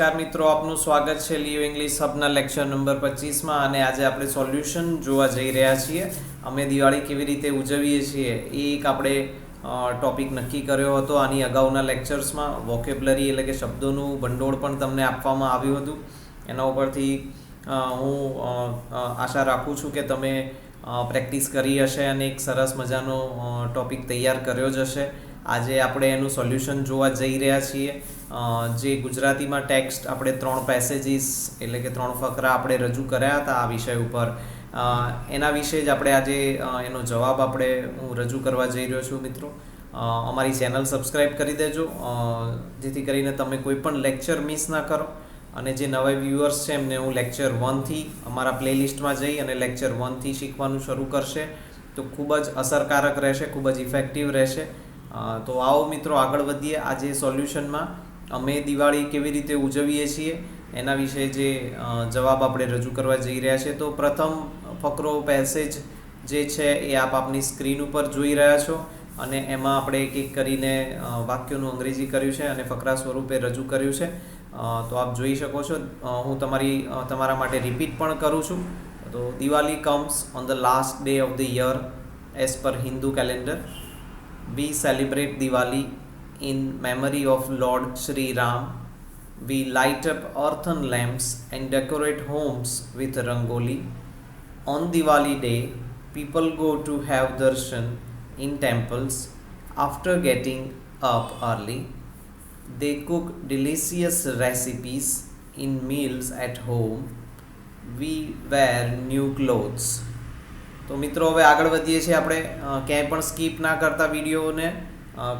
નમસ્કાર મિત્રો, આપનું સ્વાગત છે લિયો ઇંગ્લિશ હબના લેક્ચર નંબર 25માં અને આજે આપણે સોલ્યુશન જોવા જઈ રહ્યા છીએ. અમે દિવાળી કેવી રીતે ઉજવીએ છીએ એ એક આપણે ટોપિક નક્કી કર્યો હતો. આની અગાઉના લેક્ચર્સમાં વોકેબ્લરી એટલે કે શબ્દોનું ભંડોળ પણ તમને આપવામાં આવ્યું હતું. એના ઉપરથી હું આશા રાખું છું કે તમે પ્રેક્ટિસ કરી હશે અને એક સરસ મજાનો ટોપિક તૈયાર કર્યો જ હશે. આજે આપણે એનું સોલ્યુશન જોવા જઈ રહ્યા છીએ. જે ગુજરાતીમાં ટેક્સ્ટ આપણે 3 પેસેજીસ એટલે કે 3 ફકરા આપણે રજૂ કર્યા હતા આ વિષય ઉપર, એના વિશે જ આપણે આજે એનો જવાબ હું રજૂ કરવા જઈ રહ્યો છું. મિત્રો, અમારી ચેનલ સબસ્ક્રાઈબ કરી દેજો જેથી કરીને તમે કોઈ પણ લેક્ચર મિસ ના કરો. અને જે નવા વ્યુઅર્સ છે એમને હું લેક્ચર 1થી અમારા પ્લેલિસ્ટમાં જઈ અને લેક્ચર 1થી શીખવાનું શરૂ કરશે તો ખૂબ જ અસરકારક રહેશે, ખૂબ જ ઇફેક્ટિવ રહેશે. તો આવો મિત્રો, આગળ વધીએ. આજે સોલ્યુશનમાં અમે દિવાળી કેવી રીતે ઉજવીએ છીએ એના વિશે જે જવાબ આપણે રજૂ કરવા જઈ રહ્યા છે. તો પ્રથમ ફકરો પેસેજ જે છે એ આપની સ્ક્રીન ઉપર જોઈ રહ્યા છો અને એમાં આપણે એક એક કરીને વાક્યોનું અંગ્રેજી કર્યું છે અને ફકરા સ્વરૂપે રજૂ કર્યું છે. તો આપ જોઈ શકો છો. હું તમારા માટે રિપીટ પણ કરું છું. તો Diwali comes on the last day of the year as per Hindu calendar. We celebrate Diwali in memory of Lord Shri Ram. We light up earthen lamps and decorate homes with rangoli. On Diwali day, people go to have darshan in temples. After getting up early, they cook delicious recipes in meals at home. We wear new clothes. તો મિત્રો, હવે આગળ વધીએ છીએ. આપણે ક્યાંય પણ skip ના કરતા વિડીયોને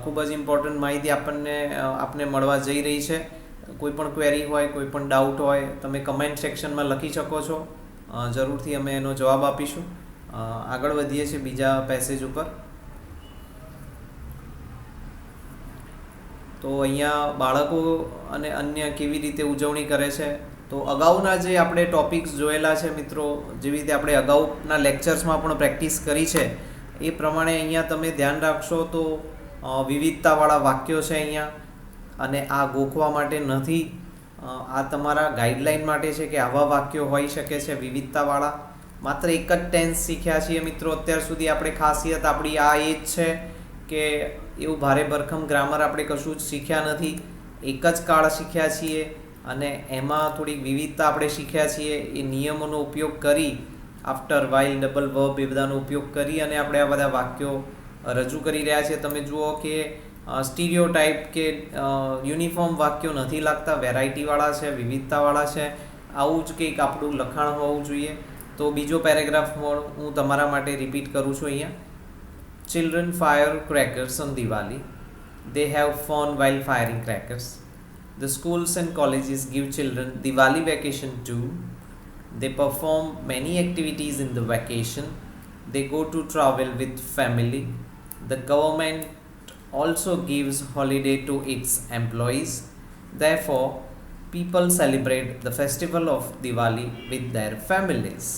ખૂબ જ ઇમ્પોર્ટન્ટ માહિતી આપને મળવા જઈ રહી છે. કોઈ પણ ક્વેરી હોય, કોઈ પણ ડાઉટ હોય, તમે કમેન્ટ સેક્શનમાં લખી શકો છો. જરૂરથી અમે એનો જવાબ આપીશું. આગળ વધીએ છીએ બીજા પેસેજ ઉપર. તો અહીંયા બાળકો અને અન્ય કેવી રીતે ઉજવણી કરે છે. તો અગાઉના જે આપણે ટોપિક્સ જોયેલા છે મિત્રો, જેવી રીતે આપણે અગાઉના લેક્ચર્સમાં પણ પ્રેક્ટિસ કરી છે એ પ્રમાણે અહીંયા તમે ધ્યાન રાખશો તો વિવિધતાવાળા વાક્યો છે અહીંયા. અને આ ગોખવા માટે નથી, આ તમારા ગાઈડલાઇન માટે છે કે આવા વાક્યો હોઈ શકે છે વિવિધતાવાળા. માત્ર એક જ ટેન્સ શીખ્યા છીએ મિત્રો અત્યાર સુધી. આપણે ખાસિયત આપણી આ એ જ છે કે એવું ભારે ભરખમ ગ્રામર આપણે કશું જ શીખ્યા નથી. એક જ કાળ શીખ્યા છીએ અને એમાં થોડીક વિવિધતા આપણે શીખ્યા છીએ. એ નિયમોનો ઉપયોગ કરી, આફ્ટર, વાઇલ, ડબલ વર્બ એ બધાનો ઉપયોગ કરી અને આપણે આ બધા વાક્યો રજૂ કરી રહ્યા છીએ. તમે જુઓ કે સ્ટીરિયોટાઇપ કે યુનિફોર્મ વાક્યો નથી લાગતા, વેરાયટીવાળા છે, વિવિધતાવાળા છે. આવું જ કંઈક આપણું લખાણ હોવું જોઈએ. તો બીજો પેરેગ્રાફ હું તમારા માટે રિપીટ કરું છું અહીંયા. Children fire crackers on Diwali. They have fun while firing crackers. The schools and colleges give children Diwali vacation too. They perform many activities in the vacation. They go to travel with family. The government also gives holiday to its employees. Therefore, people celebrate the festival of Diwali with their families.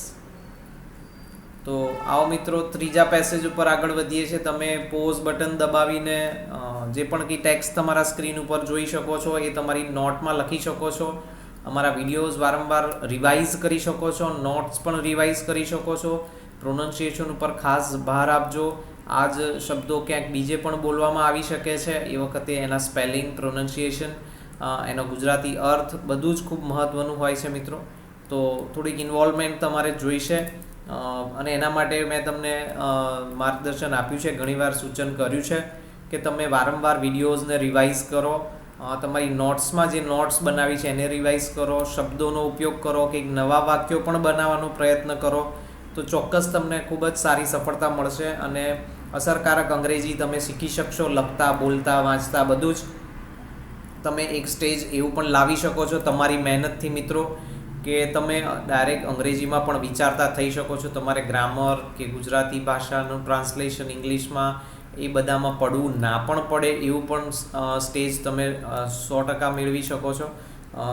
તો આવો મિત્રો, ત્રીજા passage ઉપર આગળ વધીએ છીએ. તમે pose button દબાવીને જે પણ કંઈ ટેક્સ્ટ તમારા સ્ક્રીન ઉપર જોઈ શકો છો એ તમારી નોટમાં લખી શકો છો. અમારા વિડીયોઝ વારંવાર રિવાઇઝ કરી શકો છો, નોટ્સ પણ રિવાઇઝ કરી શકો છો. પ્રોનન્સિએશન ઉપર ખાસ ભાર આપજો. આ જ શબ્દો ક્યાંક બીજે પણ બોલવામાં આવી શકે છે. એ વખતે એના સ્પેલિંગ, પ્રોનન્સિએશન, એનો ગુજરાતી અર્થ બધું જ ખૂબ મહત્ત્વનું હોય છે મિત્રો. તો થોડીક ઇન્વોલ્વમેન્ટ તમારે જોઈશે અને એના માટે મેં તમને માર્ગદર્શન આપ્યું છે, ઘણીવાર સૂચન કર્યું છે કે તમે વારંવાર વિડીયોઝને રિવાઇઝ કરો. તમારી નોટ્સમાં જે નોટ્સ બનાવી છે એને રિવાઇઝ કરો, શબ્દોનો ઉપયોગ કરો, કંઈક નવા વાક્યો પણ બનાવવાનો પ્રયત્ન કરો. તો ચોક્કસ તમને ખૂબ જ સારી સફળતા મળશે અને અસરકારક અંગ્રેજી તમે શીખી શકશો. લખતા, બોલતા, વાંચતા બધું જ તમે એક સ્ટેજ એવું પણ લાવી શકો છો તમારી મહેનતથી મિત્રો કે તમે ડાયરેક્ટ અંગ્રેજીમાં પણ વિચારતા થઈ શકો છો. તમારે ગ્રામર કે ગુજરાતી ભાષાનું ટ્રાન્સલેશન ઇંગ્લિશમાં એ બધામાં પડવું ના પણ પડે એવું પણ સ્ટેજ તમે 100% મેળવી શકો છો.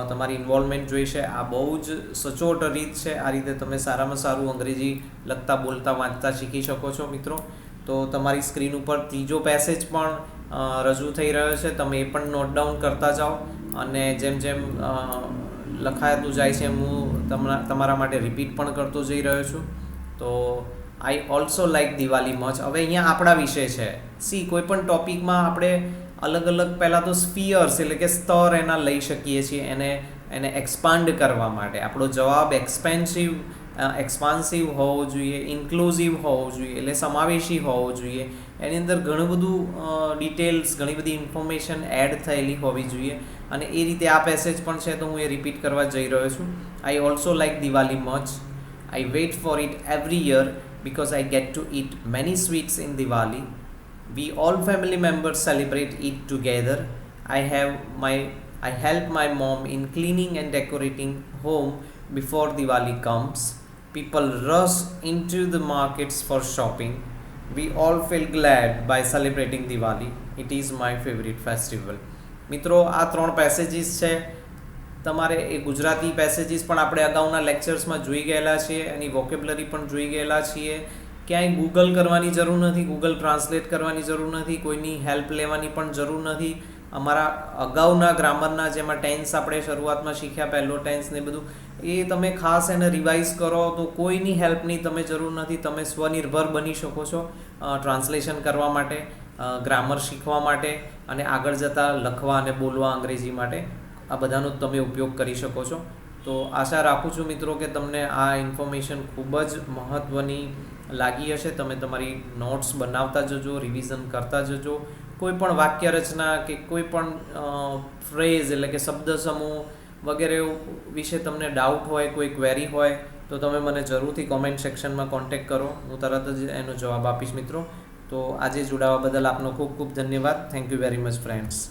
તમારી ઇન્વોલ્વમેન્ટ જોઈશે. આ બહુ જ સચોટ રીત છે. આ રીતે તમે સારામાં સારું અંગ્રેજી લખતા, બોલતા, વાંચતા શીખી શકો છો મિત્રો. તો તમારી સ્ક્રીન ઉપર ત્રીજો પેસેજ પણ રજૂ થઈ રહ્યો છે. તમે એ પણ નોટ ડાઉન કરતા જાઓ અને જેમ જેમ લખાતું જાય છે હું તમારા માટે રિપીટ પણ કરતો જઈ રહ્યો છું. તો I also like Diwali much. હવે અહીંયા આપણા વિશે છે. કોઈ પણ ટોપિકમાં આપણે અલગ અલગ પહેલાં તો સ્ફિયર્સ એટલે કે સ્તર એના લઈ શકીએ છીએ એને એક્સપાન્ડ કરવા માટે. આપણો જવાબ એક્સપાન્સિવ હોવો જોઈએ, ઇન્ક્લુઝિવ હોવો જોઈએ, એટલે સમાવેશી હોવો જોઈએ. એની અંદર ઘણું બધું ડિટેલ્સ, ઘણી બધી ઇન્ફોર્મેશન એડ થયેલી હોવી જોઈએ. અને એ રીતે આ પેસેજ પણ છે તો હું એ રિપીટ કરવા જઈ રહ્યો છું. I also like Diwali much. I wait for it every year because I get to eat many sweets in Diwali. We all family members celebrate it together. I help my mom in cleaning and decorating home before Diwali comes. People rush into the markets for shopping. We all feel glad by celebrating Diwali. It is my favorite festival. મિત્રો, આ 3 passages છે. તમારે એ Gujarati passages પણ આપણે અગાઉના લેક્ચર્સમાં જોઈ ગયેલા છીએ, એની વોકેબ્લરી પણ જોઈ ગયેલા છીએ. ક્યાંય ગૂગલ કરવાની જરૂર નથી, ગૂગલ ટ્રાન્સલેટ કરવાની જરૂર નથી, કોઈની હેલ્પ લેવાની પણ જરૂર નથી. અમારા અગાઉના ગ્રામરના જેમાં ટેન્સ આપણે શરૂઆતમાં શીખ્યા, પહેલો ટેન્સ ને બધું, એ તમે ખાસ એને રિવાઇઝ કરો તો કોઈની હેલ્પની તમે જરૂર નથી. તમે સ્વનિર્ભર બની શકો છો ટ્રાન્સલેશન કરવા માટે, ગ્રામર શીખવા માટે અને આગળ જતાં લખવા અને બોલવા અંગ્રેજી માટે. આ બધાનો તમે ઉપયોગ કરી શકો છો. તો આશા રાખું છું મિત્રો કે તમને આ ઇન્ફોર્મેશન ખૂબ જ મહત્ત્વની લાગી હશે. તમે તમારી નોટ્સ બનાવતા જજો, રિવિઝન કરતા જજો. કોઈ પણ વાક્ય રચના કે કોઈ પણ ફ્રેઝ એટલે કે શબ્દ સમૂહ વગેરે વિશે તમને ડાઉટ હોય, કોઈ ક્વેરી હોય તો તમે મને જરૂરથી કોમેન્ટ સેક્શનમાં કોન્ટેક્ટ કરો. હું તરત જ એનો જવાબ આપીશ મિત્રો. તો આજે જોડાવા બદલ આપનો ખૂબ ખૂબ ધન્યવાદ. Thank you very much friends.